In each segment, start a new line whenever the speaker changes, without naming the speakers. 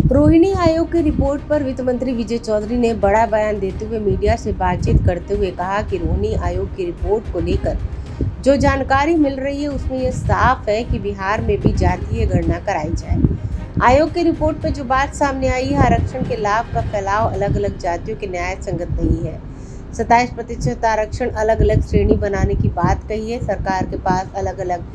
रोहिणी आयोग की रिपोर्ट पर वित्त मंत्री विजय चौधरी ने बड़ा बयान देते हुए मीडिया से बातचीत करते हुए कहा कि रोहिणी आयोग की रिपोर्ट को लेकर जो जानकारी मिल रही है उसमें यह साफ है कि बिहार में भी जातीय गणना कराई जाए। आयोग की रिपोर्ट पर जो बात सामने आई है, आरक्षण के लाभ का फैलाव अलग अलग जातियों के न्याय संगत नहीं है। 27% आरक्षण अलग अलग श्रेणी बनाने की बात कही है। सरकार के पास अलग अलग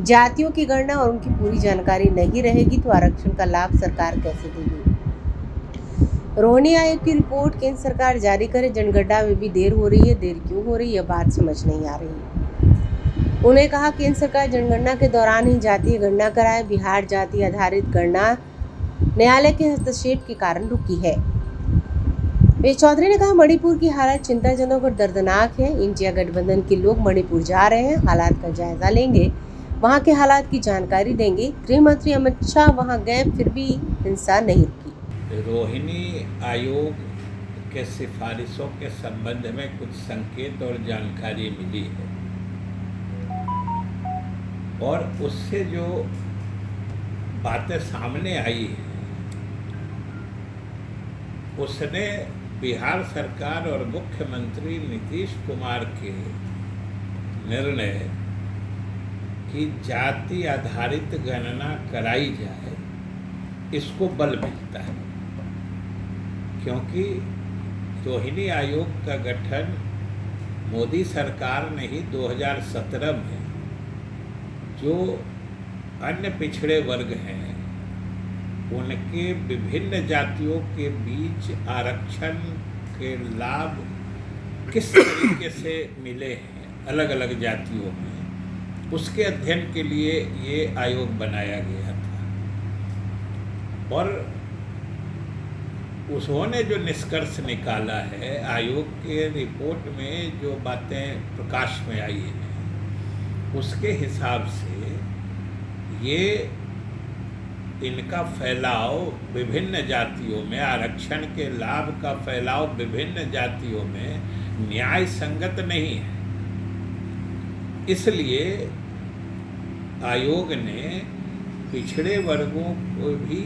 जातियों की गणना और उनकी पूरी जानकारी नहीं रहेगी तो आरक्षण का लाभ सरकार कैसे देगी। रोहिणी आयोग की रिपोर्ट केंद्र सरकार जारी करे, जनगणना में भी देर हो रही है। देर क्यों हो रही है, यह बात समझ नहीं आ रही। उन्हें कहा केंद्र सरकार जनगणना के दौरान ही जातीय गणना कराए। बिहार जाति आधारित गणना न्यायालय के हस्तक्षेप के कारण रुकी है। विजय चौधरी ने कहा मणिपुर की हालत चिंताजनक और दर्दनाक है। इंडिया गठबंधन के लोग मणिपुर जा रहे हैं, हालात का जायजा लेंगे, वहां के हालात की जानकारी देंगे। गृह मंत्री अमित शाह वहां गए, फिर भी हिंसा नहीं रुकी।
रोहिणी आयोग के सिफारिशों के संबंध में कुछ संकेत और जानकारी मिली है और उससे जो बातें सामने आई है उसने बिहार सरकार और मुख्यमंत्री नीतीश कुमार के निर्णय कि जाति आधारित गणना कराई जाए इसको बल मिलता है, क्योंकि रोहिणी आयोग का गठन मोदी सरकार ने ही 2017 में जो अन्य पिछड़े वर्ग हैं उनके विभिन्न जातियों के बीच आरक्षण के लाभ किस तरीके से मिले हैं अलग अलग जातियों में, उसके अध्ययन के लिए ये आयोग बनाया गया था। और उन्होंने जो निष्कर्ष निकाला है, आयोग के रिपोर्ट में जो बातें प्रकाश में आई हैं उसके हिसाब से ये इनका फैलाव विभिन्न जातियों में, आरक्षण के लाभ का फैलाव विभिन्न जातियों में न्याय संगत नहीं है। इसलिए आयोग ने पिछड़े वर्गों को भी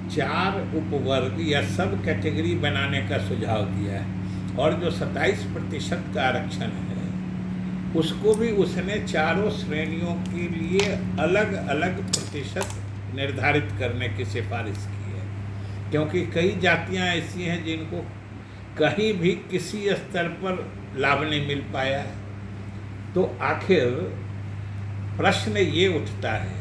4 उपवर्ग या सब कैटेगरी बनाने का सुझाव दिया है और जो 27% का आरक्षण है उसको भी उसने चारों श्रेणियों के लिए अलग अलग प्रतिशत निर्धारित करने की सिफारिश की है, क्योंकि कई जातियां ऐसी हैं जिनको कहीं भी किसी स्तर पर लाभ नहीं मिल पाया है। तो आखिर प्रश्न ये उठता है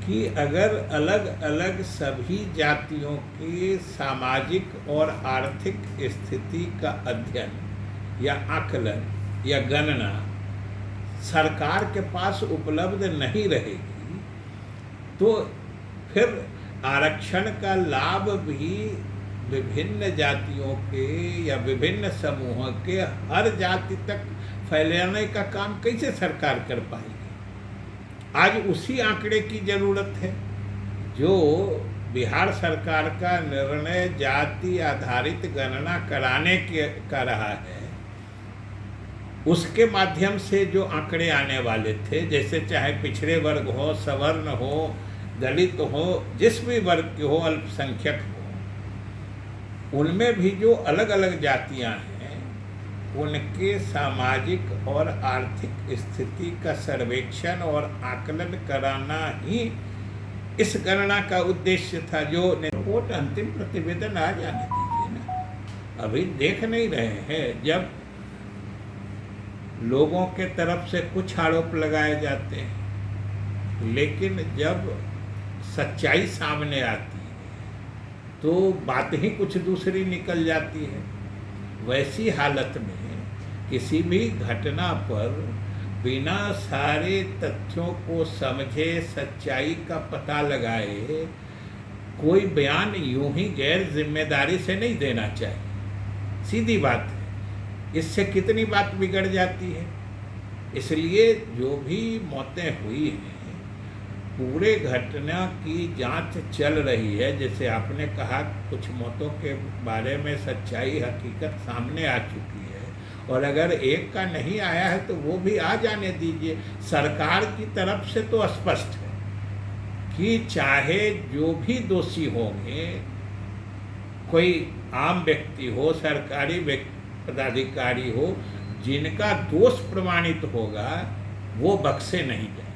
कि अगर अलग अलग सभी जातियों की सामाजिक और आर्थिक स्थिति का अध्ययन या आकलन या गणना सरकार के पास उपलब्ध नहीं रहेगी तो फिर आरक्षण का लाभ भी विभिन्न जातियों के या विभिन्न समूहों के हर जाति तक फैलाने का काम कैसे सरकार कर पाएगी। आज उसी आंकड़े की जरूरत है जो बिहार सरकार का निर्णय जाति आधारित गणना कराने का रहा है, उसके माध्यम से जो आंकड़े आने वाले थे, जैसे चाहे पिछड़े वर्ग हो, सवर्ण हो, दलित हो, जिस भी वर्ग के हो, अल्पसंख्यक हो, उनमें भी जो अलग अलग जातियां हैं उनके सामाजिक और आर्थिक स्थिति का सर्वेक्षण और आकलन कराना ही इस गणना का उद्देश्य था। जो रिपोर्ट अंतिम प्रतिवेदन आ जाने दीजिए ना, अभी देख नहीं रहे हैं। जब लोगों के तरफ से कुछ आरोप लगाए जाते हैं लेकिन जब सच्चाई सामने आती है तो बात ही कुछ दूसरी निकल जाती है। वैसी हालत में किसी भी घटना पर बिना सारे तथ्यों को समझे, सच्चाई का पता लगाए कोई बयान यूं ही गैर जिम्मेदारी से नहीं देना चाहिए। सीधी बात है, इससे कितनी बात बिगड़ जाती है। इसलिए जो भी मौतें हुई हैं पूरे घटना की जांच चल रही है। जैसे आपने कहा कुछ मौतों के बारे में सच्चाई हकीकत सामने आ चुकी है और अगर एक का नहीं आया है तो वो भी आ जाने दीजिए। सरकार की तरफ से तो स्पष्ट है कि चाहे जो भी दोषी होंगे, कोई आम व्यक्ति हो, सरकारी पदाधिकारी हो, जिनका दोष प्रमाणित होगा वो बख्शे नहीं जाए।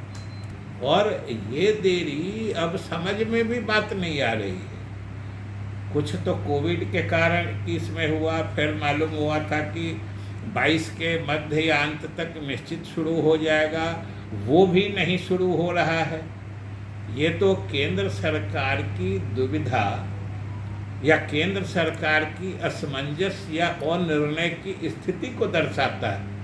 और ये देरी अब समझ में भी बात नहीं आ रही है। कुछ तो कोविड के कारण कि इसमें हुआ, फिर मालूम हुआ था कि 22 के मध्य या अंत तक निश्चित शुरू हो जाएगा, वो भी नहीं शुरू हो रहा है। ये तो केंद्र सरकार की दुविधा या केंद्र सरकार की असमंजस या अनिर्णय की स्थिति को दर्शाता है।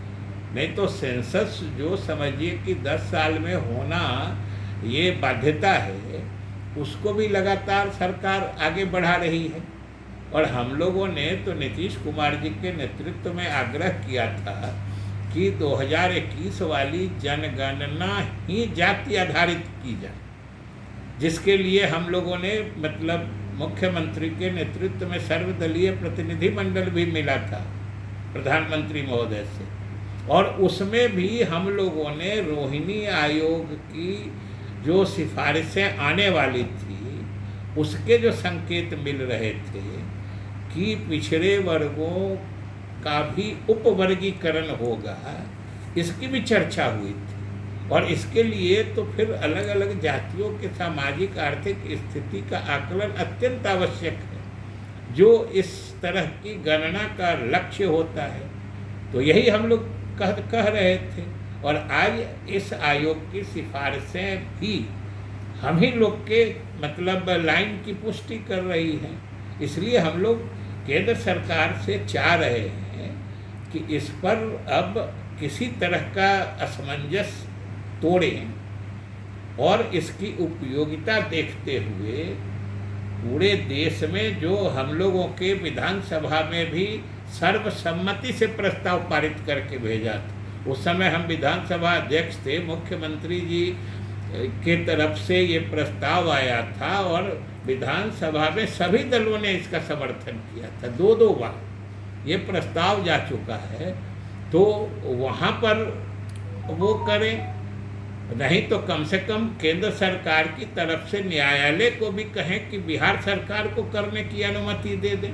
नहीं तो सेंसस जो समझिए कि 10 साल में होना ये बाध्यता है, उसको भी लगातार सरकार आगे बढ़ा रही है। और हम लोगों ने तो नीतीश कुमार जी के नेतृत्व में आग्रह किया था कि 2021 वाली जनगणना ही जाति आधारित की जाए, जिसके लिए हम लोगों ने मतलब मुख्यमंत्री के नेतृत्व में सर्वदलीय प्रतिनिधि मंडल भी मिला था प्रधानमंत्री महोदय से, और उसमें भी हम लोगों ने रोहिणी आयोग की जो सिफारिशें आने वाली थी उसके जो संकेत मिल रहे थे कि पिछड़े वर्गों का भी उपवर्गीकरण होगा, इसकी भी चर्चा हुई थी। और इसके लिए तो फिर अलग अलग जातियों के सामाजिक आर्थिक स्थिति का आकलन अत्यंत आवश्यक है, जो इस तरह की गणना का लक्ष्य होता है। तो यही हम लोग कह रहे थे, और आज इस आयोग की सिफारिशें भी हम ही लोग के मतलब लाइन की पुष्टि कर रही हैं। इसलिए हम लोग केंद्र सरकार से चाह रहे हैं कि इस पर अब किसी तरह का असमंजस तोड़ें और इसकी उपयोगिता देखते हुए पूरे देश में जो हम लोगों के विधानसभा में भी सर्वसम्मति से प्रस्ताव पारित करके भेजा था, उस समय हम विधानसभा अध्यक्ष थे, मुख्यमंत्री जी के तरफ से ये प्रस्ताव आया था और विधानसभा में सभी दलों ने इसका समर्थन किया था। 2 बार ये प्रस्ताव जा चुका है, तो वहाँ पर वो करें, नहीं तो कम से कम केंद्र सरकार की तरफ से न्यायालय को भी कहें कि बिहार सरकार को करने की अनुमति दे दें।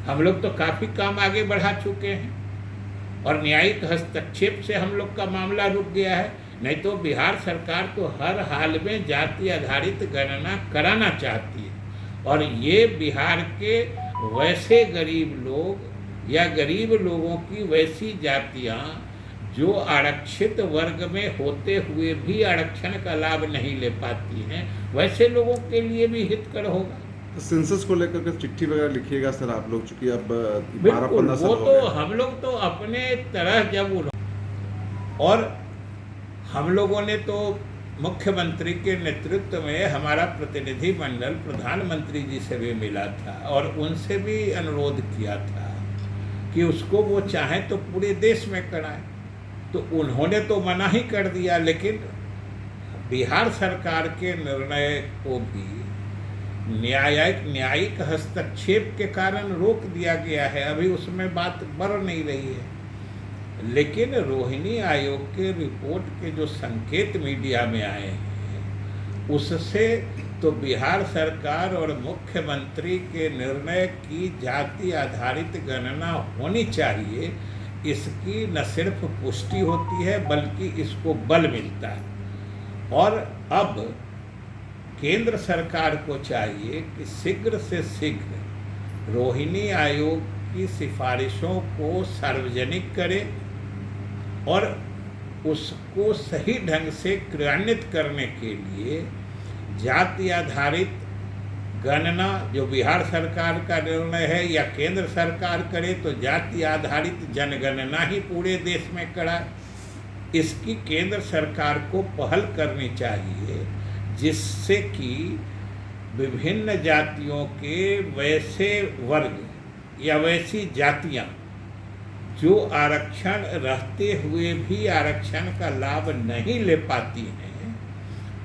हम लोग तो काफ़ी काम आगे बढ़ा चुके हैं और न्यायिक हस्तक्षेप से हम लोग का मामला रुक गया है। नहीं तो बिहार सरकार तो हर हाल में जाति आधारित गणना कराना चाहती है, और ये बिहार के वैसे गरीब लोग या गरीब लोगों की वैसी जातियाँ जो आरक्षित वर्ग में होते हुए भी आरक्षण का लाभ नहीं ले पाती हैं, वैसे लोगों के लिए भी हितकर होगा।
तो सेंसस को लेकर के चिट्ठी वगैरह लिखिएगा सर आप लोग, चूंकि अब
12-15 साल हो गए। वो तो हम लोग तो अपने तरह जब, और हम लोगों ने तो मुख्यमंत्री के नेतृत्व में हमारा प्रतिनिधि मंडल प्रधानमंत्री जी से भी मिला था और उनसे भी अनुरोध किया था कि उसको वो चाहें तो पूरे देश में कराएं। तो उन्होंने तो मना ही कर दिया, लेकिन बिहार सरकार के निर्णय को भी न्यायिक हस्तक्षेप के कारण रोक दिया गया है। अभी उसमें बात बढ़ नहीं रही है, लेकिन रोहिणी आयोग के रिपोर्ट के जो संकेत मीडिया में आए हैं उससे तो बिहार सरकार और मुख्यमंत्री के निर्णय की जाति आधारित गणना होनी चाहिए, इसकी न सिर्फ पुष्टि होती है बल्कि इसको बल मिलता है। और अब केंद्र सरकार को चाहिए कि शीघ्र से शीघ्र रोहिणी आयोग की सिफारिशों को सार्वजनिक करे और उसको सही ढंग से क्रियान्वित करने के लिए जाति आधारित गणना जो बिहार सरकार का निर्णय है या केंद्र सरकार करे तो जाति आधारित जनगणना ही पूरे देश में कराए। इसकी केंद्र सरकार को पहल करनी चाहिए, जिससे कि विभिन्न जातियों के वैसे वर्ग या वैसी जातियां जो आरक्षण रहते हुए भी आरक्षण का लाभ नहीं ले पाती हैं,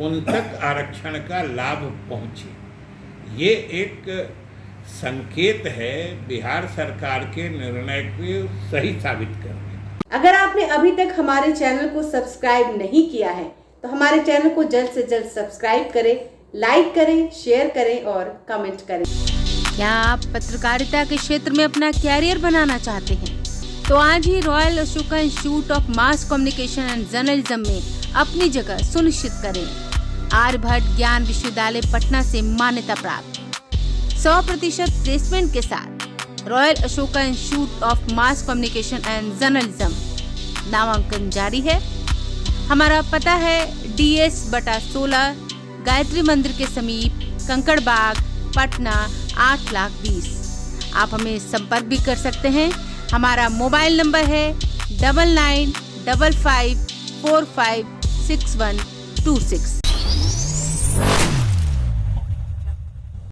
उन तक आरक्षण का लाभ पहुंचे। ये एक संकेत है बिहार सरकार के निर्णय को सही साबित करने का।
अगर आपने अभी तक हमारे चैनल को सब्सक्राइब नहीं किया है तो हमारे चैनल को जल्द से जल्द सब्सक्राइब करें, लाइक करें, शेयर करें और कमेंट करें। क्या आप पत्रकारिता के क्षेत्र में अपना कैरियर बनाना चाहते हैं? तो आज ही royal Ashoka institute of mass communication and journalism में अपनी जगह सुनिश्चित करें। आर्यभट्ट ज्ञान विश्वविद्यालय पटना से मान्यता प्राप्त 100% प्लेसमेंट के साथ royal Ashoka institute of mass communication and journalism नामांकन जारी है। हमारा पता है DS/16 गायत्री मंदिर के समीप, कंकड़ बाग, पटना 8,20,000। आप हमें संपर्क भी कर सकते हैं। हमारा मोबाइल नंबर है 9955456126।